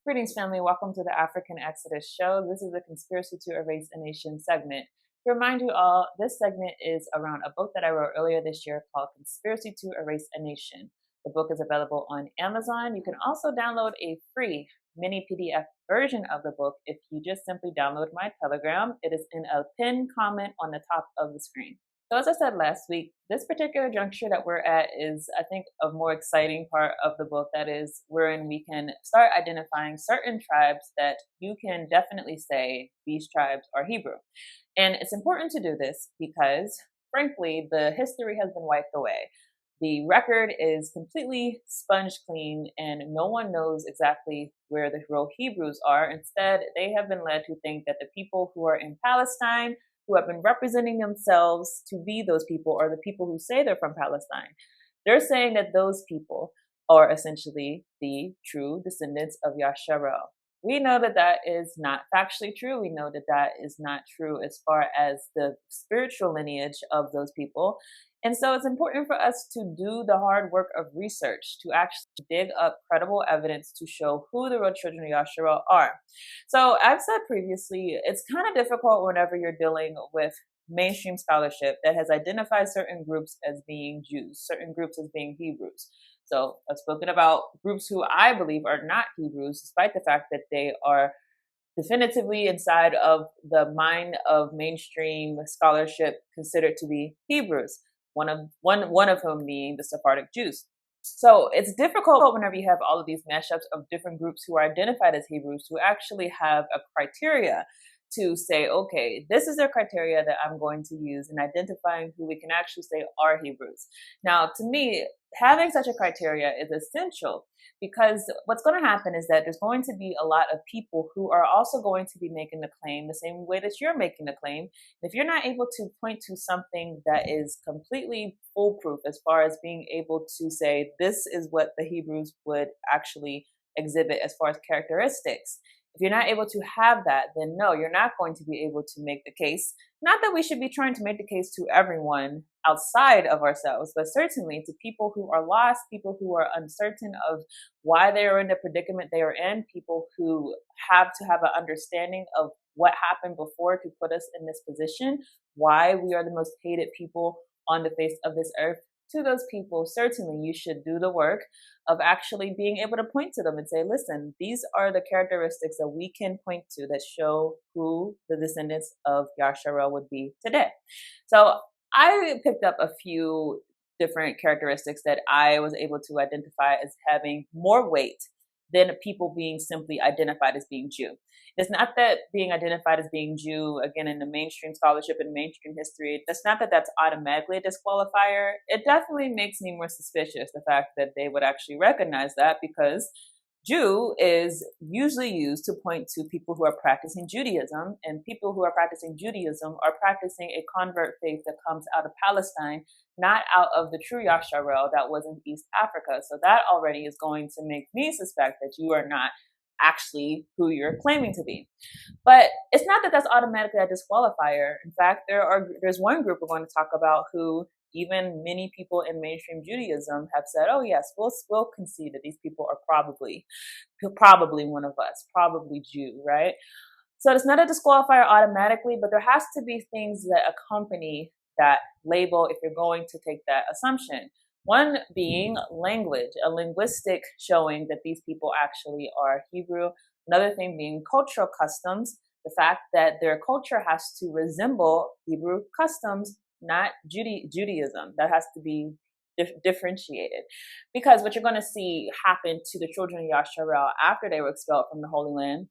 Greetings, family. Welcome to the African Exodus show. This is the Conspiracy to Erase a Nation segment. To remind you all, this segment is around a book that I wrote earlier this year called Conspiracy to Erase a Nation. The book is available on Amazon. You can also download a free mini PDF version of the book if you just simply download my Telegram. It is in a pinned comment on the top of the screen. So as I said last week, this particular juncture that we're at is, I think, a more exciting part of the book. That is, wherein we can start identifying certain tribes that you can definitely say these tribes are Hebrew. And it's important to do this because, frankly, the history has been wiped away. The record is completely sponged clean and no one knows exactly where the real Hebrews are. Instead, they have been led to think that the people who are in Palestine, who have been representing themselves to be those people, are the people who say they're from Palestine. They're saying that those people are essentially the true descendants of Yasharel. We know that that is not factually true. We know that that is not true as far as the spiritual lineage of those people. And so it's important for us to do the hard work of research, to actually dig up credible evidence to show who the real children of Yasharel are. So I've said previously, it's kind of difficult whenever you're dealing with mainstream scholarship that has identified certain groups as being Jews, certain groups as being Hebrews. So I've spoken about groups who I believe are not Hebrews, despite the fact that they are definitively inside of the mind of mainstream scholarship considered to be Hebrews. One of whom being the Sephardic Jews. So it's difficult whenever you have all of these mashups of different groups who are identified as Hebrews to actually have a criteria to say, okay, this is their criteria that I'm going to use in identifying who we can actually say are Hebrews. Now, to me, having such a criteria is essential because what's going to happen is that there's going to be a lot of people who are also going to be making the claim the same way that you're making the claim. If you're not able to point to something that is completely foolproof as far as being able to say this is what the Hebrews would actually exhibit as far as characteristics, if you're not able to have that, then no, you're not going to be able to make the case. Not that we should be trying to make the case to everyone outside of ourselves, but certainly to people who are lost, people who are uncertain of why they are in the predicament they are in, people who have to have an understanding of what happened before to put us in this position, why we are the most hated people on the face of this earth. To those people, certainly you should do the work of actually being able to point to them and say, listen, these are the characteristics that we can point to that show who the descendants of Yasharel would be today. So I picked up a few different characteristics that I was able to identify as having more weight than people being simply identified as being Jew. It's not that being identified as being Jew, again, in the mainstream scholarship and mainstream history, that's not that that's automatically a disqualifier. It definitely makes me more suspicious, the fact that they would actually recognize that, because Jew is usually used to point to people who are practicing Judaism, and people who are practicing Judaism are practicing a convert faith that comes out of Palestine, not out of the true Yasharel that was in East Africa. So that already is going to make me suspect that you are not actually who you're claiming to be. But it's not that that's automatically a disqualifier. In fact, there's one group we're going to talk about who even many people in mainstream Judaism have said, oh yes, we'll concede that these people are probably one of us, probably Jew, right? So it's not a disqualifier automatically, but there has to be things that accompany that label if you're going to take that assumption. One being language, a linguistic showing that these people actually are Hebrew. Another thing being cultural customs, the fact that their culture has to resemble Hebrew customs, not Judaism. That has to be differentiated. Because what you're going to see happen to the children of Yasharel after they were expelled from the Holy Land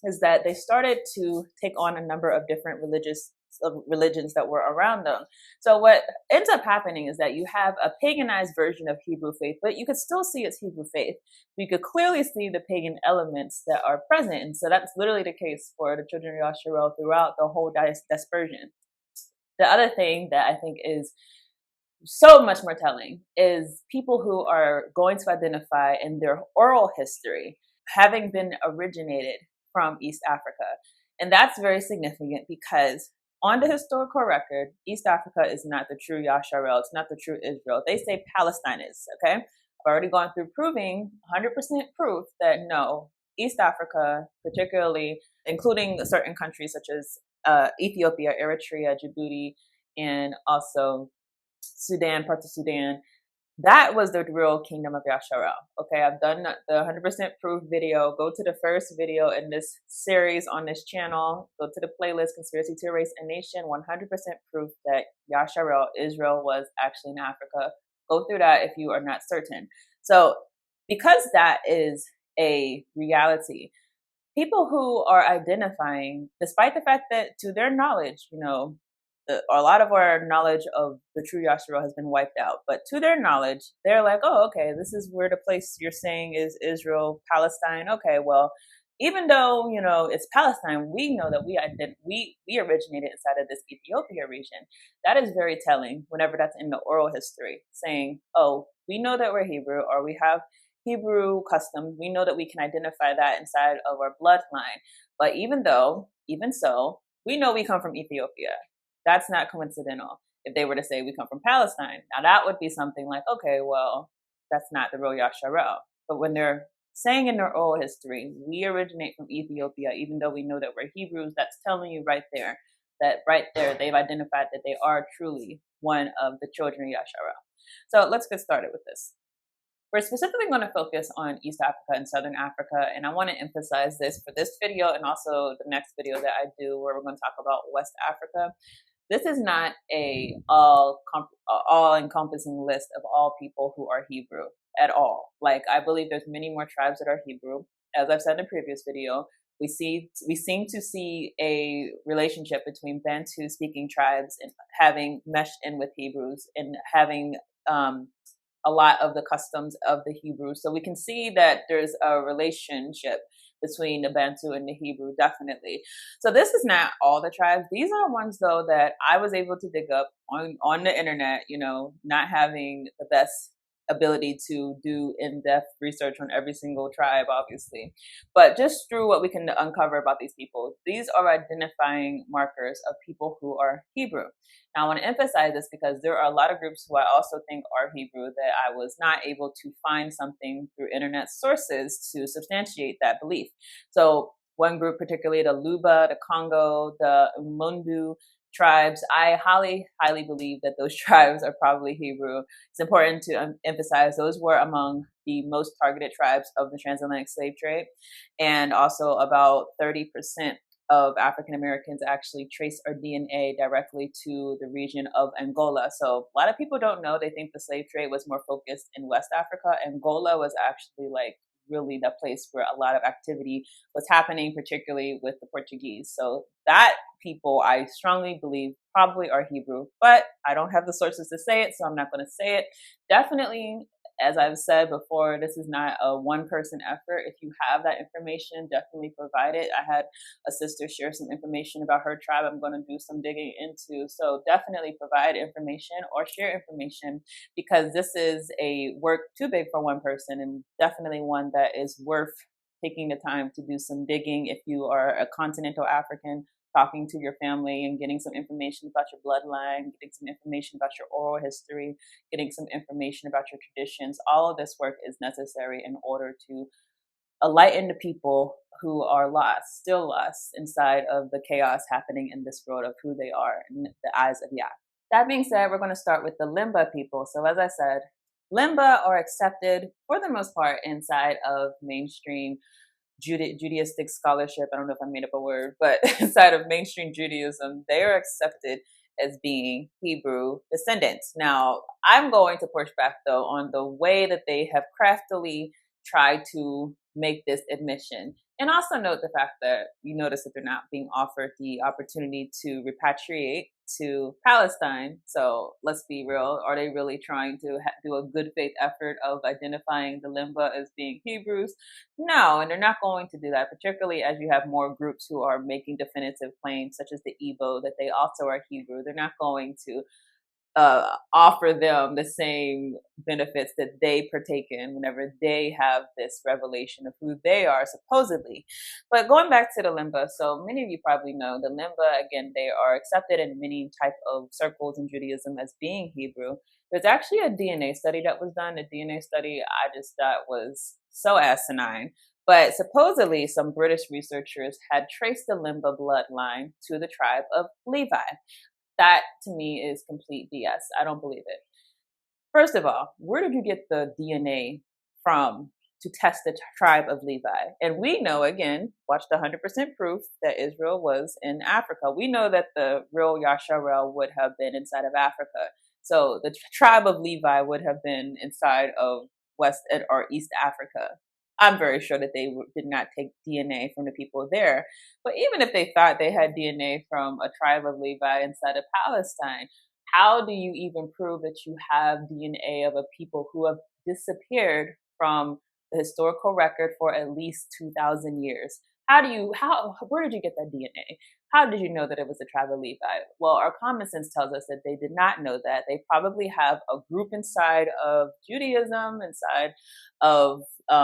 is that they started to take on a number of different religions that were around them. So what ends up happening is that you have a paganized version of Hebrew faith, but you could still see it's Hebrew faith. You could clearly see the pagan elements that are present. And so that's literally the case for the children of Yasharel throughout the whole dispersion. The other thing that I think is so much more telling is people who are going to identify in their oral history having been originated from East Africa. And that's very significant because on the historical record, East Africa is not the true Yasharel. It's not the true Israel. They say Palestine is, okay? I've already gone through proving 100% proof that no, East Africa, particularly including certain countries such as Ethiopia, Eritrea, Djibouti, and also Sudan, parts of Sudan, that was the real kingdom of Yasharel. Okay, I've done the 100% proof video. Go to the first video in this series on this channel. Go to the playlist Conspiracy to Erase a Nation. 100% proof that Yasharel, Israel, was actually in Africa. Go through that if you are not certain. So, because that is a reality, people who are identifying, despite the fact that to their knowledge, a lot of our knowledge of the true Yasharel has been wiped out. But to their knowledge, they're like, oh, okay, this is where the place you're saying is Israel, Palestine. Okay, well, even though, it's Palestine, we know that we originated inside of this Ethiopia region. That is very telling whenever that's in the oral history, saying, oh, we know that we're Hebrew, or we have Hebrew custom. We know that we can identify that inside of our bloodline. But even so, we know we come from Ethiopia. That's not coincidental. If they were to say we come from Palestine, now that would be something like, okay, well, that's not the real Yasharel. But when they're saying in their oral history, we originate from Ethiopia, even though we know that we're Hebrews, that's telling you right there they've identified that they are truly one of the children of Yasharel. So let's get started with this. We're specifically going to focus on East Africa and Southern Africa, and I want to emphasize this for this video and also the next video that I do where we're going to talk about West Africa. This is not a all-encompassing list of all people who are Hebrew at all. Like, I believe there's many more tribes that are Hebrew. As I've said in the previous video, we seem to see a relationship between Bantu-speaking tribes and having meshed in with Hebrews and having a lot of the customs of the Hebrews. So we can see that there's a relationship between the Bantu and the Hebrew, definitely. So this is not all the tribes. These are ones, though, that I was able to dig up on the internet, not having the best ability to do in-depth research on every single tribe, obviously. But just through what we can uncover about these people, these are identifying markers of people who are Hebrew. Now, I want to emphasize this because there are a lot of groups who I also think are Hebrew that I was not able to find something through internet sources to substantiate that belief. So one group, particularly the Luba, the Congo, the Umundu tribes, I highly, highly believe that those tribes are probably Hebrew. It's important to emphasize those were among the most targeted tribes of the transatlantic slave trade. And also about 30% of African Americans actually trace our DNA directly to the region of Angola. So a lot of people don't know. They think the slave trade was more focused in West Africa. Angola was actually really the place where a lot of activity was happening, particularly with the Portuguese. So that people, I strongly believe, probably are Hebrew, but I don't have the sources to say it, so I'm not going to say it. Definitely, as I've said before, this is not a one-person effort. If you have that information, definitely provide it. I had a sister share some information about her tribe I'm going to do some digging into. So definitely provide information or share information, because this is a work too big for one person, and definitely one that is worth taking the time to do some digging if you are a continental African, talking to your family and getting some information about your bloodline, getting some information about your oral history, getting some information about your traditions. All of this work is necessary in order to enlighten the people who are lost, still lost inside of the chaos happening in this world of who they are in the eyes of Yah. That being said, we're going to start with the Limba people. So as I said, Limba are accepted for the most part inside of mainstream Judaistic scholarship. I don't know if I made up a word, but inside of mainstream Judaism, they are accepted as being Hebrew descendants. Now, I'm going to push back, though, on the way that they have craftily tried to make this admission. And also note the fact that you notice that they're not being offered the opportunity to repatriate to Palestine. So let's be real. Are they really trying to do a good faith effort of identifying the Limba as being Hebrews? No, and they're not going to do that, particularly as you have more groups who are making definitive claims, such as the Igbo, that they also are Hebrew. They're not going to offer them the same benefits that they partake in whenever they have this revelation of who they are, supposedly. But going back to the Limba, so many of you probably know the Limba, again, they are accepted in many type of circles in Judaism as being Hebrew. There's actually a DNA study that was done. A DNA study I just thought was so asinine. But supposedly, some British researchers had traced the Limba bloodline to the tribe of Levi. That to me is complete BS. I don't believe it. First of all, where did you get the DNA from to test the tribe of Levi? And we know, again, watch the 100% proof that Israel was in Africa. We know that the real Yasharel would have been inside of Africa. So the tribe of Levi would have been inside of West or East Africa. I'm very sure that they did not take DNA from the people there. But even if they thought they had DNA from a tribe of Levi inside of Palestine, how do you even prove that you have DNA of a people who have disappeared from the historical record for at least 2,000 years? Where did you get that DNA? How did you know that it was the tribe of Levi? Well, our common sense tells us that they did not know that. They probably have a group inside of Judaism, inside of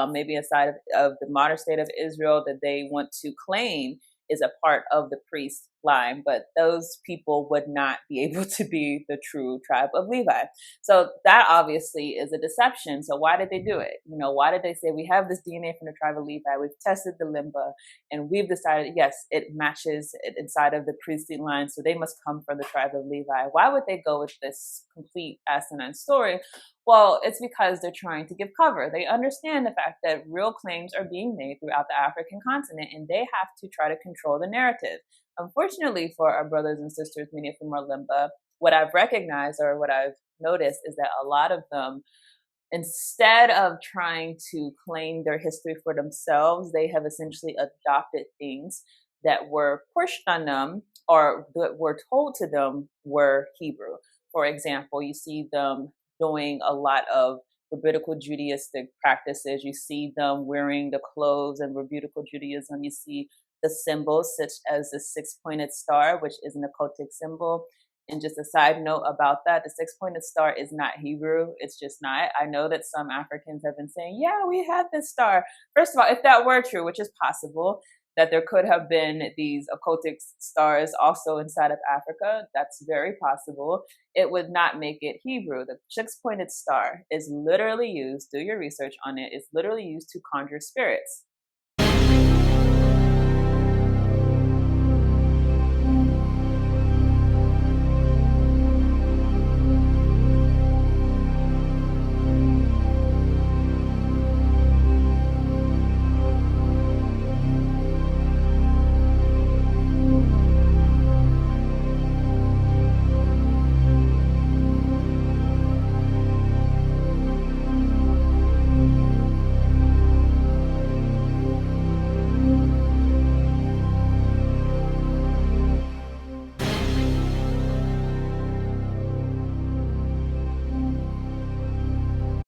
maybe inside of the modern state of Israel that they want to claim is a part of the priest line, but those people would not be able to be the true tribe of Levi. So that obviously is a deception. So why did they do it? Why did they say we have this DNA from the tribe of Levi, we've tested the Limba, and we've decided, yes, it matches inside of the priestly line, so they must come from the tribe of Levi. Why would they go with this complete asinine story? Well, it's because they're trying to give cover. They understand the fact that real claims are being made throughout the African continent, and they have to try to control the narrative. Unfortunately for our brothers and sisters, many of whom are Limba, what I've recognized or what I've noticed is that a lot of them, instead of trying to claim their history for themselves, they have essentially adopted things that were pushed on them or that were told to them were Hebrew. For example, you see them doing a lot of rabbinical Judaistic practices. You see them wearing the clothes and rabbinical Judaism. You see the symbols such as the six-pointed star, which is an occultic symbol. And just a side note about that, the six-pointed star is not Hebrew. It's just not. I know that some Africans have been saying, yeah, we had this star. First of all, if that were true, which is possible, that there could have been these occultic stars also inside of Africa, that's very possible. It would not make it Hebrew. The six-pointed star is literally used, do your research on it, it's literally used to conjure spirits.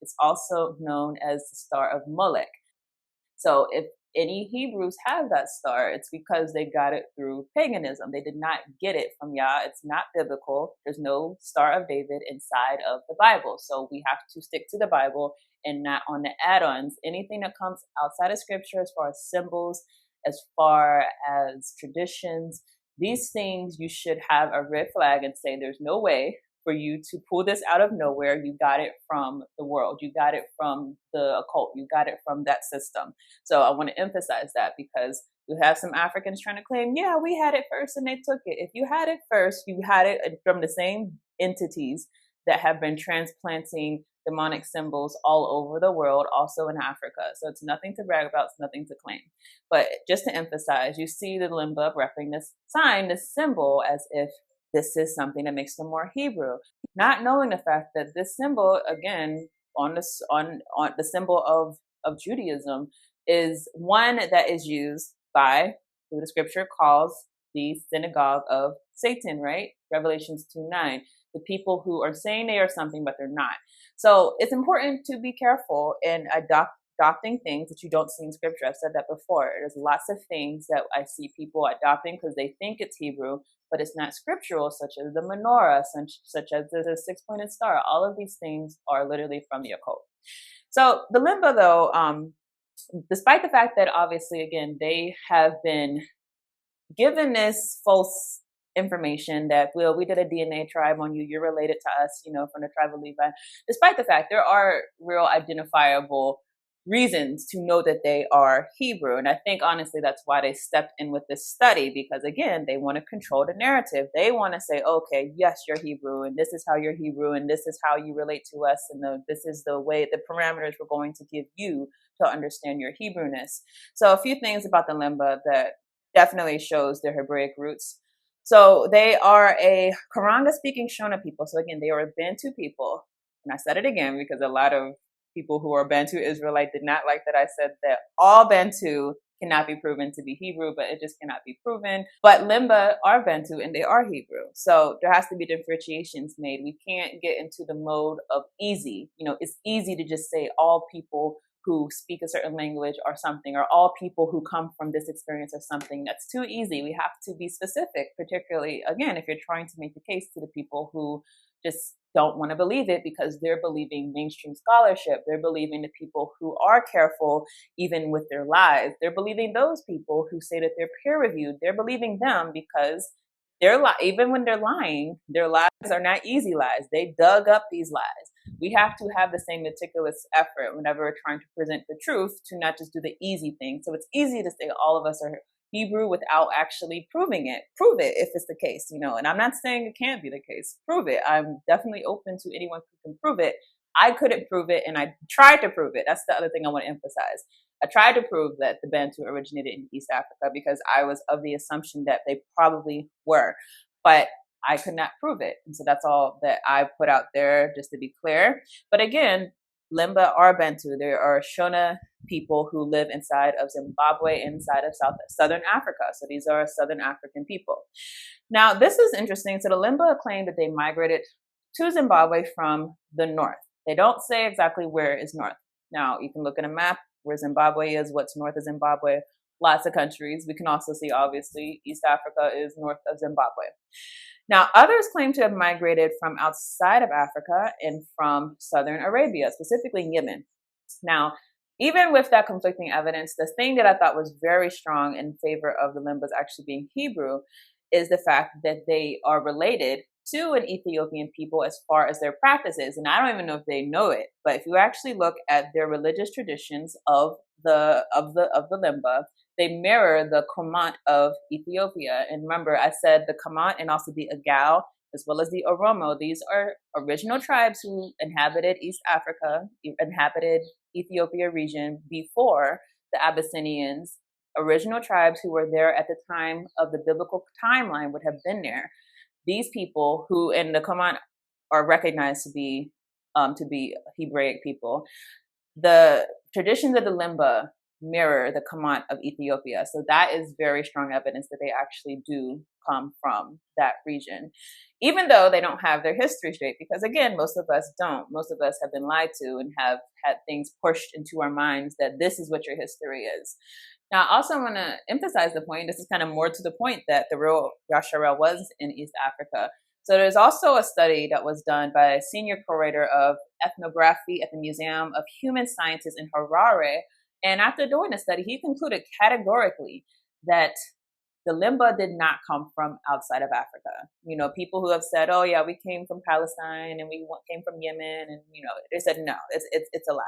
It's also known as the Star of Molech. So if any Hebrews have that star, it's because they got it through paganism. They did not get it from Yah. It's not biblical. There's no Star of David inside of the Bible. So we have to stick to the Bible and not on the add-ons. Anything that comes outside of scripture, as far as symbols, as far as traditions, these things you should have a red flag and say there's no way for you to pull this out of nowhere. You got it from the world. You got it from the occult. You got it from that system. So I want to emphasize that because you have some Africans trying to claim, yeah, we had it first and they took it. If you had it first, you had it from the same entities that have been transplanting demonic symbols all over the world, also in Africa. So it's nothing to brag about, it's nothing to claim. But just to emphasize, you see the Limba repping this sign, this symbol, as if this is something that makes them more Hebrew, not knowing the fact that this symbol, again, on the symbol of Judaism, is one that is used by who the scripture calls the synagogue of Satan, right? Revelations 2:9. The people who are saying they are something, but they're not. So it's important to be careful in adopting things that you don't see in scripture. I've said that before. There's lots of things that I see people adopting because they think it's Hebrew, but it's not scriptural, such as the menorah, such as the six-pointed star. All of these things are literally from the occult. So the Limba, though, despite the fact that obviously, again, they have been given this false information that, well, we did a DNA tribe on you, you're related to us, from the tribe of Levi, despite the fact there are real identifiable reasons to know that they are Hebrew. And I think honestly, that's why they stepped in with this study, because again, they want to control the narrative. They want to say, okay, yes, you're Hebrew, and this is how you're Hebrew, and this is how you relate to us, and this is the way, the parameters we're going to give you to understand your Hebrewness. So a few things about the Limba that definitely shows their Hebraic roots. So they are a Karanga-speaking Shona people. So again, they are a Bantu people. And I said it again because a lot of people who are Bantu Israelite did not like that I said that all Bantu cannot be proven to be Hebrew, but it just cannot be proven. But Limba are Bantu and they are Hebrew. So there has to be differentiations made. We can't get into the mode of easy. You know, it's easy to just say all people who speak a certain language or something, or all people who come from this experience or something. That's too easy. We have to be specific, particularly, again, if you're trying to make the case to the people who just don't want to believe it because they're believing mainstream scholarship. They're believing the people who are careful even with their lies. They're believing those people who say that they're peer reviewed. They're believing them because even when they're lying, their lies are not easy lies. They dug up these lies. We have to have the same meticulous effort whenever we're trying to present the truth, to not just do the easy thing. So it's easy to say all of us are Hebrew without actually proving it. Prove it if it's the case, you know. And I'm not saying it can't be the case. Prove it. I'm definitely open to anyone who can prove it. I couldn't prove it, and I tried to prove it. That's the other thing I want to emphasize. I tried to prove that the Bantu originated in East Africa because I was of the assumption that they probably were, but I could not prove it. And so that's all that I put out there, just to be clear. But again, Limba are Bantu. There are Shona people who live inside of Zimbabwe, inside of Southern Africa. So these are Southern African people. Now, this is interesting. So the Limba claim that they migrated to Zimbabwe from the north. They don't say exactly where is north. Now, you can look at a map where Zimbabwe is, what's north of Zimbabwe, lots of countries. We can also see, obviously, East Africa is north of Zimbabwe. Now, others claim to have migrated from outside of Africa and from southern Arabia, specifically Yemen. Now, even with that conflicting evidence, the thing that I thought was very strong in favor of the Limbas actually being Hebrew is the fact that they are related to an Ethiopian people as far as their practices. And I don't even know if they know it, but if you actually look at their religious traditions of the Limba, they mirror the Komant of Ethiopia. And remember, I said the Komant and also the Agao, as well as the Oromo. These are original tribes who inhabited East Africa, inhabited Ethiopia region before the Abyssinians. Original tribes who were there at the time of the biblical timeline would have been there. These people who, and the Komant are recognized to be Hebraic people. The traditions of the Limba mirror the Komant of Ethiopia. So that is very strong evidence that they actually do come from that region, even though they don't have their history straight, because again, most of us don't. Most of us have been lied to and have had things pushed into our minds that this is what your history is. Now, I also want to emphasize the point, this is kind of more to the point, that the real Yasharel was in East Africa. So there's also a study that was done by a senior curator of ethnography at the Museum of Human Sciences in Harare. And after doing the study, he concluded categorically that the Limba did not come from outside of Africa. You know, people who have said, oh yeah, we came from Palestine and we came from Yemen, and you know, they said no, it's a lie.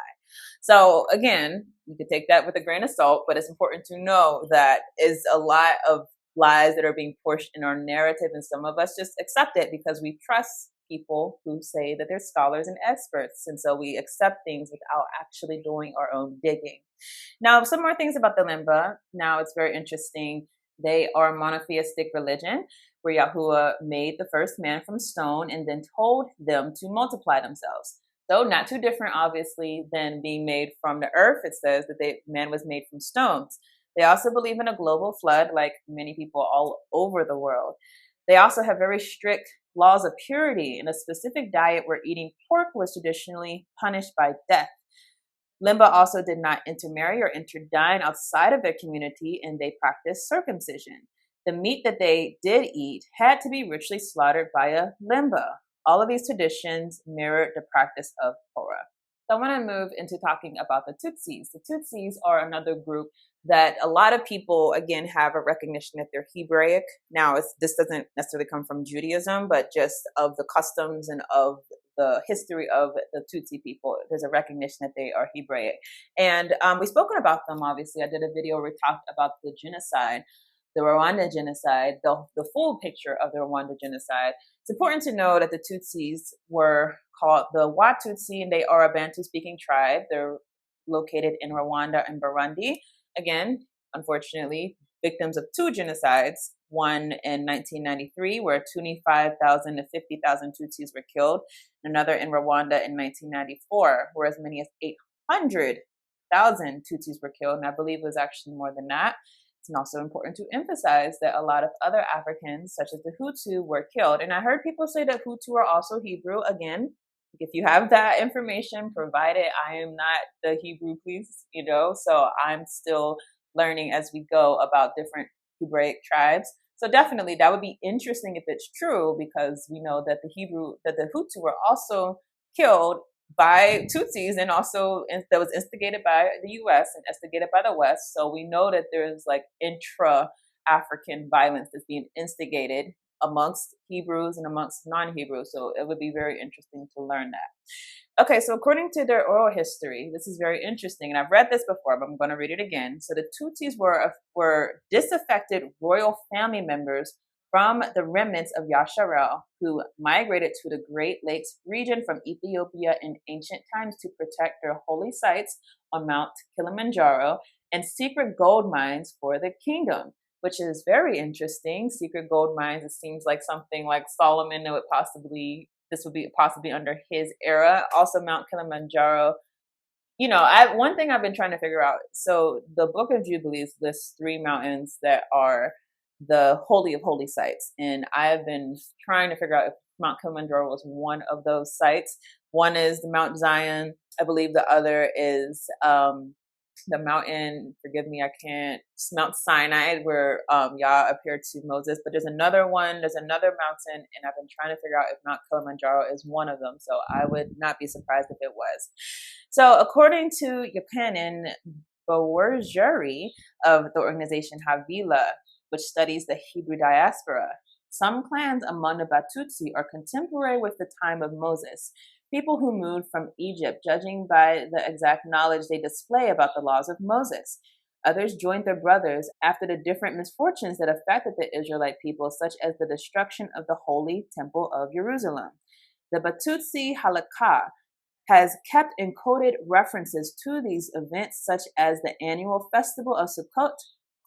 So again, you could take that with a grain of salt, but it's important to know that is a lot of lies that are being pushed in our narrative, and some of us just accept it because we trust people who say that they're scholars and experts, and so we accept things without actually doing our own digging. Now, some more things about the Limba. Now, it's very interesting. They are a monotheistic religion where Yahuwah made the first man from stone and then told them to multiply themselves. So not too different, obviously, than being made from the earth. It says that man was made from stones. They also believe in a global flood, like many people all over the world. They also have very strict laws of purity and a specific diet where eating pork was traditionally punished by death. Limba also did not intermarry or interdine outside of their community, and they practiced circumcision. The meat that they did eat had to be ritually slaughtered by a Limba. All of these traditions mirrored the practice of Torah. So I want to move into talking about the Tutsis. The Tutsis are another group that a lot of people, again, have a recognition that they're Hebraic. Now, this doesn't necessarily come from Judaism, but just of the customs and of the history of the Tutsi people. There's a recognition that they are Hebraic. And we've spoken about them, obviously. I did a video where we talked about the genocide, the Rwanda genocide, the full picture of the Rwanda genocide. It's important to know that the Tutsis were called the Watutsi, and they are a Bantu-speaking tribe. They're located in Rwanda and Burundi. Again, unfortunately, victims of two genocides, one in 1993, where 25,000 to 50,000 Tutsis were killed, and another in Rwanda in 1994, where as many as 800,000 Tutsis were killed, and I believe it was actually more than that. It's also important to emphasize that a lot of other Africans, such as the Hutu, were killed. And I heard people say that Hutu are also Hebrew. Again, if you have that information, provide it. I am not the Hebrew police, so I'm still learning as we go about different Hebraic tribes. So definitely that would be interesting if it's true, because we know that the Hutu were also killed by Tutsis, and also that was instigated by the US and instigated by the West. So we know that there's like intra-African violence that's being instigated amongst Hebrews and amongst non-Hebrews. So it would be very interesting to learn that. Okay, so according to their oral history, this is very interesting, and I've read this before, but I'm going to read it again. So the Tutsis were disaffected royal family members from the remnants of Yasharel, who migrated to the Great Lakes region from Ethiopia in ancient times to protect their holy sites on Mount Kilimanjaro and secret gold mines for the kingdom, which is very interesting. Secret gold mines, it seems like something like Solomon this would be possibly under his era. Also Mount Kilimanjaro. One thing I've been trying to figure out, so the Book of Jubilees lists 3 mountains that are the Holy of Holy sites. And I've been trying to figure out if Mount Kilimanjaro was one of those sites. One is the Mount Zion. I believe the other is the mountain, forgive me, Mount Sinai, where Yah appeared to Moses. But there's another mountain, and I've been trying to figure out if Mount Kilimanjaro is one of them. So I would not be surprised if it was. So according to Yochanan Bawerjeri of the organization Havila, which studies the Hebrew diaspora, some clans among the Batutsi are contemporary with the time of Moses, people who moved from Egypt, judging by the exact knowledge they display about the laws of Moses. Others joined their brothers after the different misfortunes that affected the Israelite people, such as the destruction of the Holy Temple of Jerusalem. The Batutsi Halakha has kept encoded references to these events, such as the annual festival of Sukkot,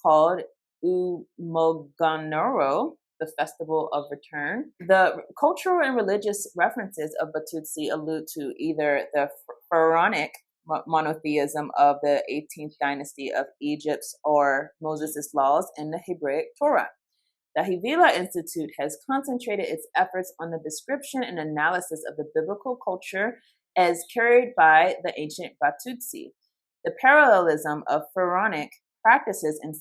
called Umoganoro, the Festival of Return. The cultural and religious references of Batutsi allude to either the pharaonic monotheism of the 18th dynasty of Egypt or Moses' laws in the Hebraic Torah. The Havila Institute has concentrated its efforts on the description and analysis of the biblical culture as carried by the ancient Batutsi. The parallelism of pharaonic practices and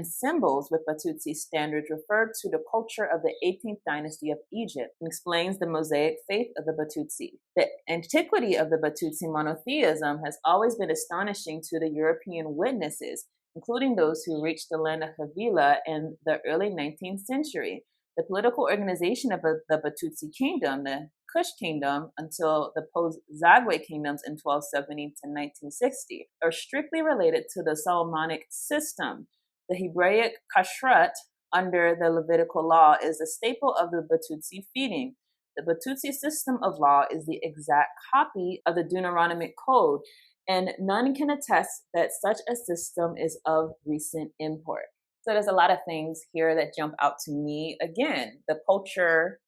symbols with Batutsi standards refer to the culture of the 18th dynasty of Egypt and explains the Mosaic faith of the Batutsi. The antiquity of the Batutsi monotheism has always been astonishing to the European witnesses, including those who reached the land of Havila in the early 19th century. The political organization of the Batutsi kingdom, the Kush kingdom, until the post-Zagwe kingdoms in 1270 to 1960, are strictly related to the Solomonic system. The Hebraic kashrut under the Levitical law is a staple of the Batutsi feeding. The Batutsi system of law is the exact copy of the Deuteronomic Code, and none can attest that such a system is of recent import. So there's a lot of things here that jump out to me. Again, the culture,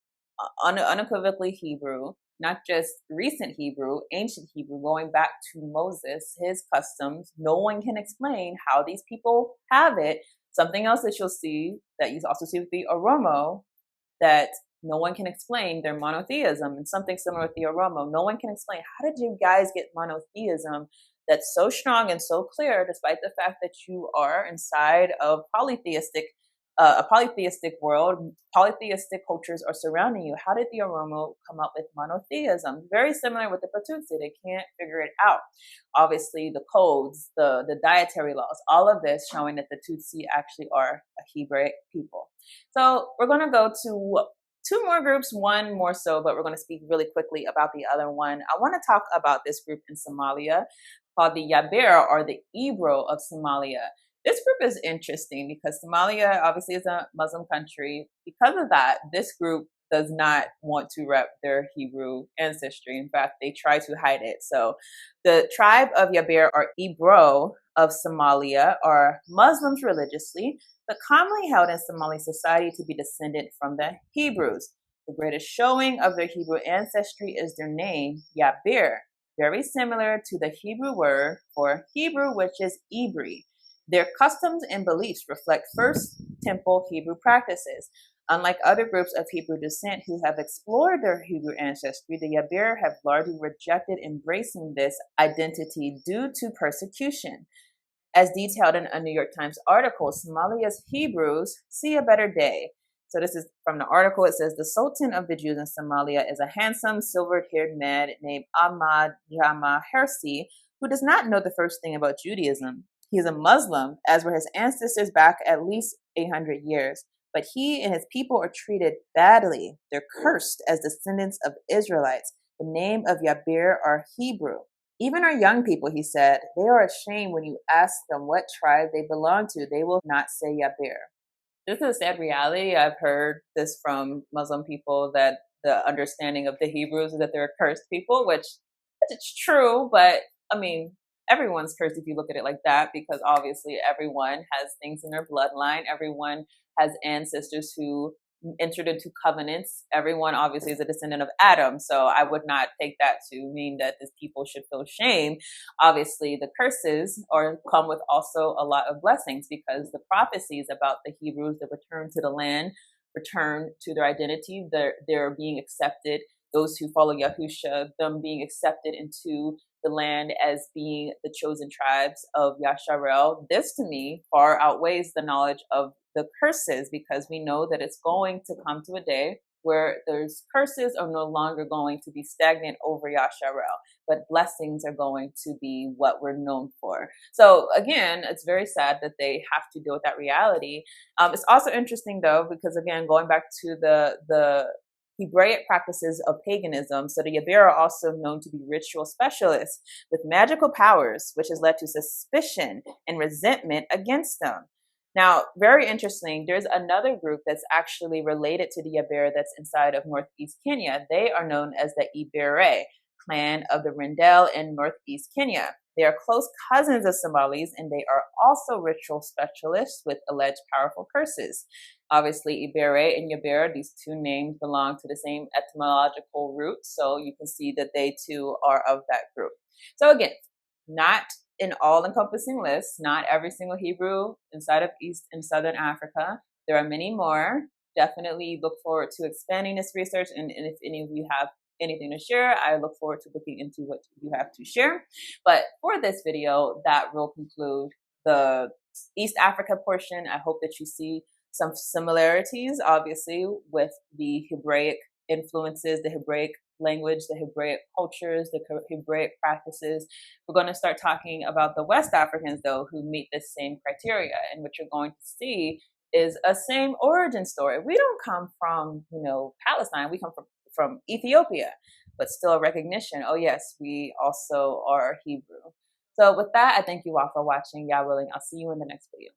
unequivocally Hebrew, not just recent Hebrew, ancient Hebrew, going back to Moses, his customs. No one can explain how these people have it. Something else that you'll see, that you also see with the Oromo, that no one can explain their monotheism, and something similar with the Oromo. No one can explain, how did you guys get monotheism that's so strong and so clear, despite the fact that you are inside of a polytheistic world, polytheistic cultures are surrounding you. How did the Oromo come up with monotheism? Very similar with the Batutsi. They can't figure it out. Obviously, the codes, the dietary laws, all of this showing that the Tutsi actually are a Hebraic people. So we're going to go to Two more groups, one more so, but we're going to speak really quickly about the other one. I want to talk about this group in Somalia called the Yabir, or the Ebro of Somalia. This group is interesting because Somalia obviously is a Muslim country. Because of that, this group does not want to rep their Hebrew ancestry. In fact, they try to hide it. So the tribe of Yabir, or Ebro of Somalia, are Muslims religiously, but commonly held in Somali society to be descendant from the Hebrews. The greatest showing of their Hebrew ancestry is their name, Yabir, very similar to the Hebrew word for Hebrew, which is Ibri. Their customs and beliefs reflect First Temple Hebrew practices. Unlike other groups of Hebrew descent who have explored their Hebrew ancestry, the Yabir have largely rejected embracing this identity due to persecution. As detailed in a New York Times article, Somalia's Hebrews see a better day. So this is from the article. It says, the Sultan of the Jews in Somalia is a handsome, silver-haired man named Ahmad Jama Hersi, who does not know the first thing about Judaism. He is a Muslim, as were his ancestors back at least 800 years. But he and his people are treated badly. They're cursed as descendants of Israelites. The name of Yabir are Hebrew. Even our young people, he said, they are ashamed when you ask them what tribe they belong to. They will not say Yabir. This is a sad reality. I've heard this from Muslim people, that the understanding of the Hebrews is that they're a cursed people, which it's true, but I mean, everyone's cursed if you look at it like that, because obviously everyone has things in their bloodline. Everyone has ancestors who entered into covenants. Everyone obviously is a descendant of Adam. So I would not take that to mean that these people should feel shame. Obviously, the curses come with also a lot of blessings, because the prophecies about the Hebrews, the return to the land, return to their identity, they're being accepted. Those who follow Yahusha, them being accepted into the land as being the chosen tribes of Yasharel. This to me far outweighs the knowledge of the curses, because we know that it's going to come to a day where those curses are no longer going to be stagnant over Yasharel, but blessings are going to be what we're known for. So again, it's very sad that they have to deal with that reality. It's also interesting though, because again, going back to the Hebraic practices of paganism, so the Yabir are also known to be ritual specialists with magical powers, which has led to suspicion and resentment against them. Now, very interesting, there's another group that's actually related to the Yabir that's inside of northeast Kenya. They are known as the Ibere, clan of the Rendell in northeast Kenya. They are close cousins of Somalis, and they are also ritual specialists with alleged powerful curses. Obviously, Ibere and Yabir, these two names belong to the same etymological root, so you can see that they too are of that group. So again, not an all-encompassing list, not every single Hebrew inside of East and Southern Africa. There are many more. Definitely look forward to expanding this research, and if any of you have anything to share, I look forward to looking into what you have to share. But for this video, that will conclude the East Africa portion. I hope that you see some similarities, obviously, with the Hebraic influences, the Hebraic language, the Hebraic cultures, the Hebraic practices. We're going to start talking about the West Africans, though, who meet this same criteria. And what you're going to see is a same origin story. We don't come from, Palestine. We come from Ethiopia, but still a recognition. Oh, yes, we also are Hebrew. So with that, I thank you all for watching. God willing, I'll see you in the next video.